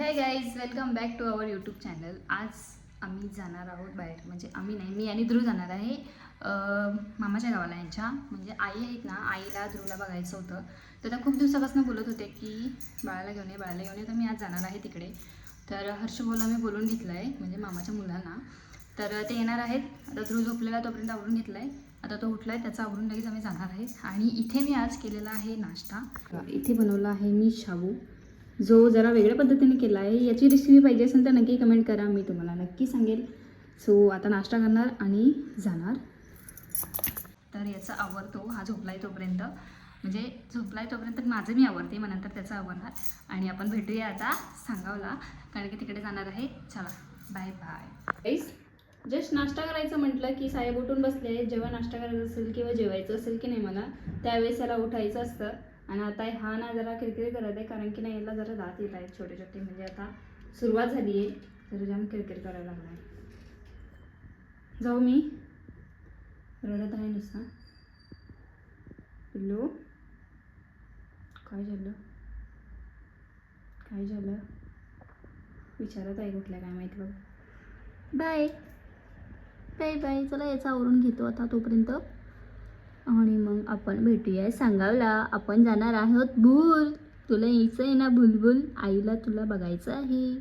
High guys, welcome back to our YouTube channel. आज आम्ही जाणार आहोत बाहेर, म्हणजे आम्ही नाही, मी आणि ध्रुव जाणार आहे मामाच्या गावाला. यांच्या म्हणजे आई आहेत ना, आईला ध्रुवला बघायचं होतं. तर त्या खूप दिवसापासून बोलत होते की बाळाला घेऊन ये. तर मी आज जाणार आहे तिकडे. तर हर्षभाऊला मी बोलून घेतलं आहे, म्हणजे मामाच्या मुलांना. तर ते येणार आहेत. आता ध्रुव झोपलेला तोपर्यंत आवरून घेतलं आहे. आता तो उठला आहे, त्याचा आवरून लगेच आम्ही जाणार आहे. आणि इथे मी आज केलेला आहे नाश्ता. इथे बनवला आहे मी शाबू, जो जरा वेगळ्या पद्धतीने केला आहे. याची रेसिपी पाहिजे असेल तर नक्की कमेंट करा, मी तुम्हाला नक्की सांगेल. सो आता नाश्ता करणार आणि जाणार. तर याचा आवरतो, हा झोपला आहे तोपर्यंत, म्हणजे झोपला आहे तोपर्यंत माझं मी आवरते, मग नंतर त्याचं आवरणार. आणि आपण भेटूया आता सांगावला, कारण की तिकडे जाणार आहे. चला, बाय बाय. जस्ट नाश्ता करायचं म्हटलं की साहेब उठून बसले. जेव्हा नाश्ता करायचा असेल किंवा जेवायचं असेल की नाही मला, त्यावेळेस याला उठायचं असतं. आणि आता हा ना जरा किरकिर करत आहे, कारण की नाही याला जरा दात येत आहेत छोटे छोटे, म्हणजे आता सुरुवात झाली आहे. तर जाम किरकिर करायला लागला आहे. जाऊ मी, रडत आहे नुसता. पिल्लू, काय झालं काय झालं विचारत आहे कुठल्या, काय माहिती बघ. Bye bye bye. चला याचा आवरून घेतो आता तोपर्यंत, आणि मग आपण भेटूया सांगावला. आपण जाणार आहोत भूल. तुला यायचं आहे ना बुलबुल, आईला तुला बघायचं आहे.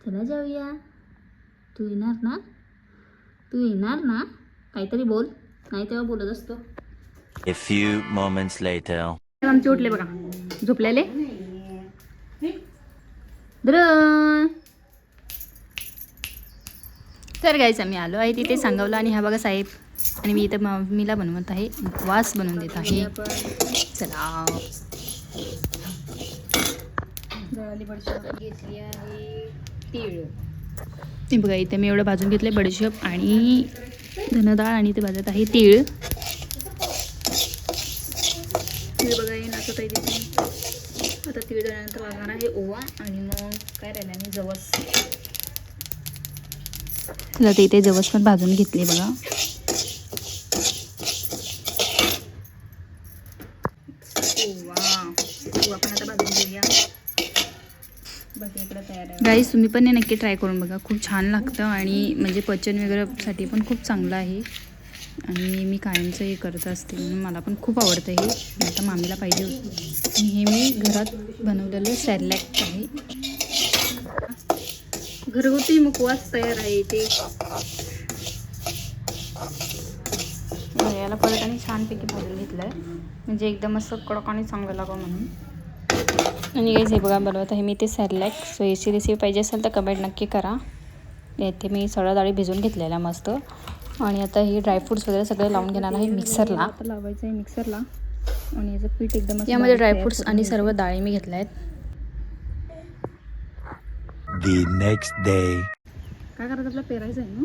चला जाऊया. तू येणार ना काहीतरी बोल, नाही तेव्हा बोलत असतो. A few moments later. आमचे उठले बघा, झोपलेले. तर गाईच आम्ही आलो आहे तिथे सांगावला. आणि हा बघा साहेब, आणि मी इथं मम्मीला बनवत आहे, उपवास बनवून देत आहे. चला, जळाली बडीशोप घेतली आहे, तीळ. ते बघा इथे मी एवढं भाजून घेतलं बडीशोप आणि धनडाळ, आणि ते भाजत आहे तीळ. तीळ बघा हे नाचत आहे तिथे. आता तीळ झाल्यानंतर लागणार आहे ओवा, आणि मग काय राहिलं आणि जवस. तर इथे जवस पण भाजून घेतली बघा. ओवा पण आता भाजून घेऊया. बाकी इकडे तयार आहे गाईस. तुम्ही पण हे नक्की ट्राय करून बघा, खूप छान लागतं. आणि म्हणजे पचन वगैरेसाठी पण खूप चांगलं आहे. आणि मी कायमचं हे करत असते, म्हणून मला पण खूप आवडतं हे. आता मामीला पाहिजे होतं. आणि हे मी घरात बनवलेलं सॅरलॅक आहे. घरगुती मुखवास तयार आहे इथे. याला परत आणि छानपैकी भाजून घेतलं आहे, म्हणजे एकदम असं कडक आणि चांगलं लागावं म्हणून. आणि हे बघा बनवत आहे मी ते सॅरलॅक. सो याची रेसिपी पाहिजे असेल तर कमेंट नक्की करा. येथे मी सगळ्या डाळी भिजवून घेतलेल्या मस्त. आणि आता हे ड्रायफ्रूट्स वगैरे सगळे लावून घेणार आहे मिक्सरला. लावायचं आहे मिक्सरला. आणि याचं पीठ एकदम, यामध्ये ड्रायफ्रूट्स आणि सर्व डाळी मी घेतल्या आहेत. The next day. काय करायचं, आपलं पेरायचं आहे ना.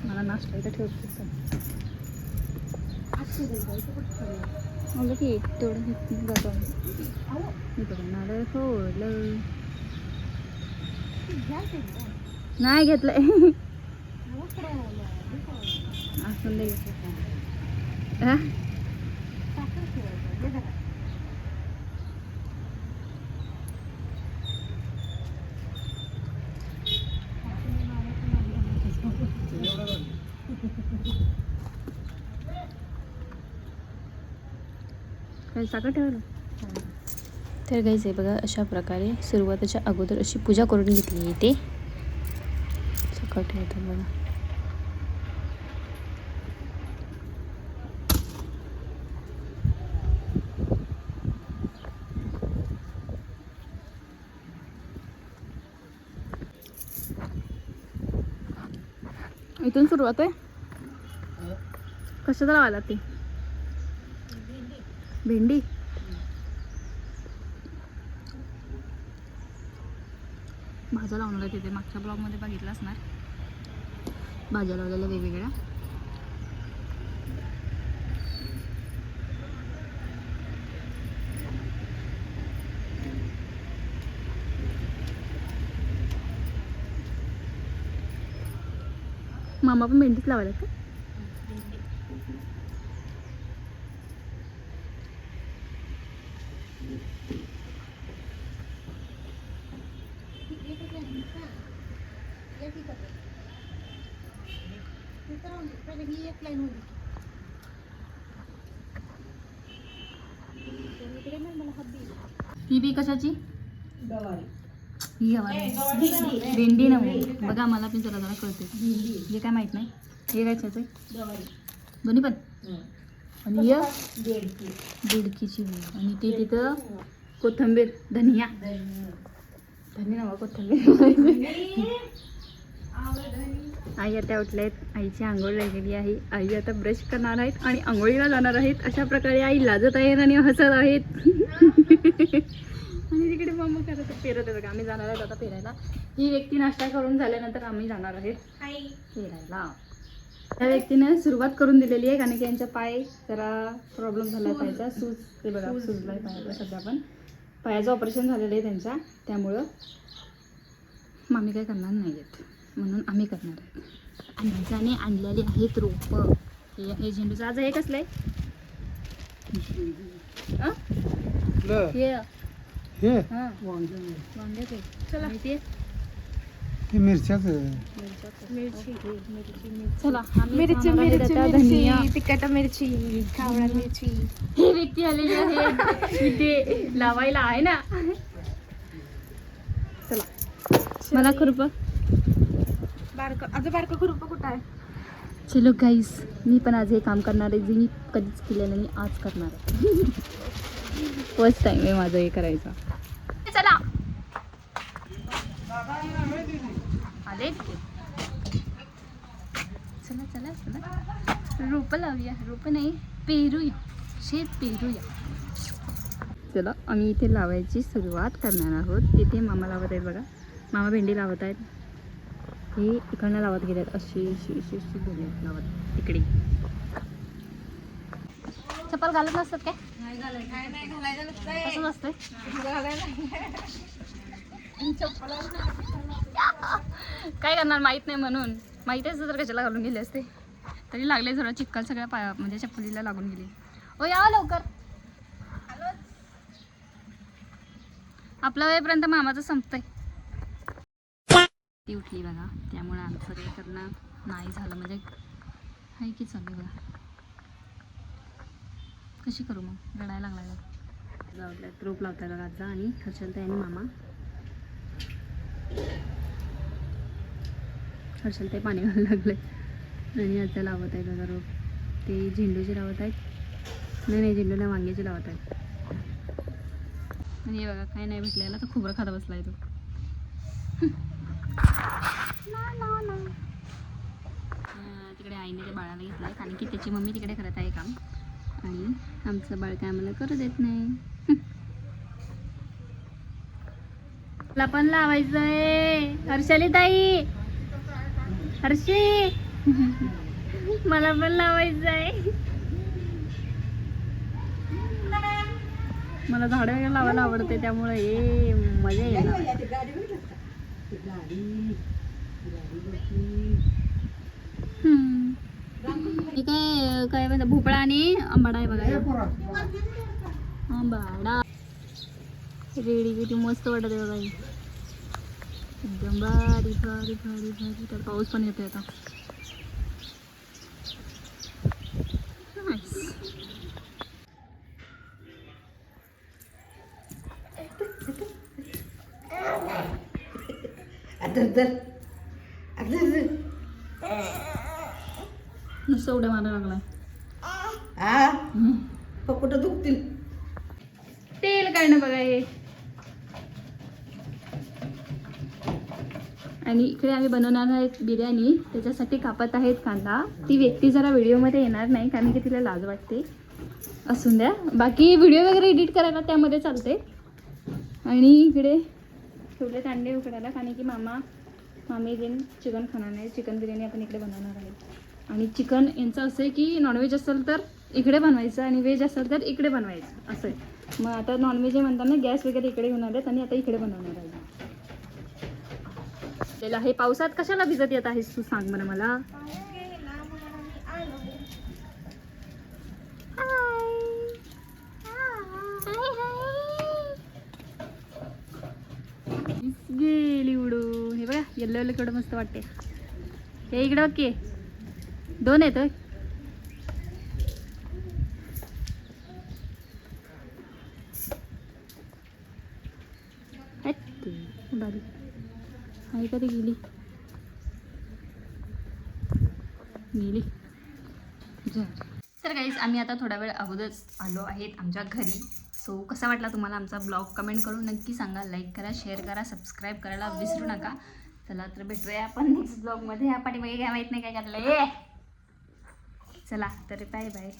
मला नाश्ता इथं ठेवतो मला की तेवढं जातो. नारळ फोडलं नाही घेतलंय. असं नाही काही साखर ठेवायला. तर गाईज आहे बघा, अशा प्रकारे सुरुवातीच्या अगोदर अशी पूजा करून घेतली इथे. साखर ठेवतो बघा. इथून सुरुवात आहे. कशाला लावायला ती भेंडी. भाज्या लावणार आहे तिथे, मागच्या ब्लॉगमध्ये बघितलं असणार भाज्या लावलेल्या वेगवेगळ्या. मामा पण भेंडीच लावायला का? ही बी कशाची ही गवारी भेंडी ना बघा मला पण जरा जरा कळते हे काय माहित नाही हे काय त्याचं दोन्ही पण आणि बेडकीची आणि ते तिथं कोथिंबीर धनिया धनिया नवा कोथिंबीर आई आता उठल्या आहेत आईची आंघोळ लागलेली आहे आई आता ब्रश करणार आहेत आणि आंघोळीला जाणार आहेत अशा प्रकारे आई लाजत आहेत आणि हसत आहेत आणि तिकडे मम्मा करत फिरत आहे बघा आम्ही जाणार आहोत आता फिरायला ही व्यक्ती नाश्ता करून झाल्यानंतर आम्ही जाणार आहेत फिरायला त्या व्यक्तीने सुरुवात करून दिलेली आहे कारण की यांचा पाय जरा प्रॉब्लेम झाला पायाचा सूज ते बघा सुजला आहे पायाचा सध्या पण पायाचं ऑपरेशन झालेलं आहे त्यांच्या त्यामुळं मामी काय करणार नाही आहेत म्हणून आम्ही करणार आहे आणि ज्याने आणलेली आहेत रोपं हे झेंडूचं आज हे कसलं आहे वांग्याचं चला मिरच्याच चला मिरची धनिया तिखट मिरची कावळा मिरची ही व्यक्ती आलेली आहे इथे लावायला आहे ना चला मला खुरप बारका खुरपा कुठं आहे चलो गाईस मी पण आज हे काम करणार आहे जे मी कधीच केलेलं नाही आज करणार आहे फर्स्ट टाइम आहे माझं हे करायचं चला आले चला चला चला रोपं लावूया रोपं नाही पेरूया शेत पेरूया चला आम्ही इथे लावायची सुरुवात करणार आहोत तिथे मामा लावत आहेत बघा मामा भेंडी लावत आहेत हे इकडनं लावत गेल्यात अशी अशी अशी अशी गेले लावत तिकडे चप्पल घालत नसतात काय असंच असतंय काय करणार माहीत नाही म्हणून माहीत असतं तर कशाला घालून गेले असते तरी लागले थोडं चिक्कल सगळ्या पाया म्हणजे चप्पलीला लागून गेली ओ या लवकर आपल्या वेळेपर्यंत मामाचं संपतंय ती उठली बघा त्यामुळे आमचं काही करणं नाही झालं म्हणजे आहे की चालू बघा कशी करू मग रडायला लागलाय लावल्यात रोप लावताय बघा आजा आणि हर्षलताई आणि मामा हर्षलताई पाणी घालायला लागले आणि आजा लावत आहे बघा रोप ते झेंडूचे लावत आहेत नाही झेंडू नाही वांग्याचे लावत आहेत आणि हे बघा काय नाही भेटलेला तर खोबरं खाता बसलाय तो तिकडे आईने ते बाळाला घेतलं आहे कारण की त्याची मम्मी तिकडे करत आहे काम आणि आमचं बाळ काय आम्हाला करू देत नाही मला पण लावायचं आहे हर्षाली ताई हर्षी मला पण लावायचं आहे मला झाडं वगैरे लावायला आवडते त्यामुळे हे मजा येणार हे काय म्हणतात भोपळा आणि आंबाडा आहे बघा आंबाडा रेडी किती मस्त वाटत आहे बघा एकदम भारी भारी भारी भारी तर पाऊस पण येतोय आता नुसतं उड्या मारायला लागलाय कुठं दुखतील तेल काढणं बघा हे आणि इकडे आम्ही बनवणार आहेत बिर्याणी त्याच्यासाठी कापत आहेत कांदा ती व्यक्ती जरा व्हिडिओमध्ये येणार नाही कारण की तिला लाज वाटते असून द्या बाकी व्हिडिओ वगैरे एडिट करायला त्यामध्ये चालते आणि इकडे ठेवले अंडे उकडायला कारण की मामी दिन चिकन खाणार नाही चिकन बिर्याणी आपण इकडे बनवणार आहे आणि चिकन यांचं असं आहे की नॉनव्हेज असेल तर इकडे बनवायचं आणि व्हेज असेल तर इकडे बनवायचं असं आहे मग आता नॉनव्हेज आहे म्हणताना गॅस वगैरे इकडे घेऊन आलेत आणि आता इकडे बनवणार आहे त्याला हे पावसात कशाला भिजत येत आहेस तू सांग बरं मला गेली उडून. हे बघा येल्लो येल्लो केवढं मस्त वाटते. हे इकडे बघ की 2 आहेत होय. उडाली आई कधी गेली गेली. तर गाईज आम्ही आता थोडा वेळ अगोदरच आलो आहेत आमच्या घरी. सो कसा वाटला तुम्हाला आमचा ब्लॉग कमेंट करून नक्की सांगा. लाईक करा, शेअर करा, सबस्क्राईब करायला विसरू नका. चला तर भेटूया आपण नेक्स्ट ब्लॉगमध्ये. ह्या पाठीमागे काय माहीत नाही काय करलं. चला तर बाय बाय.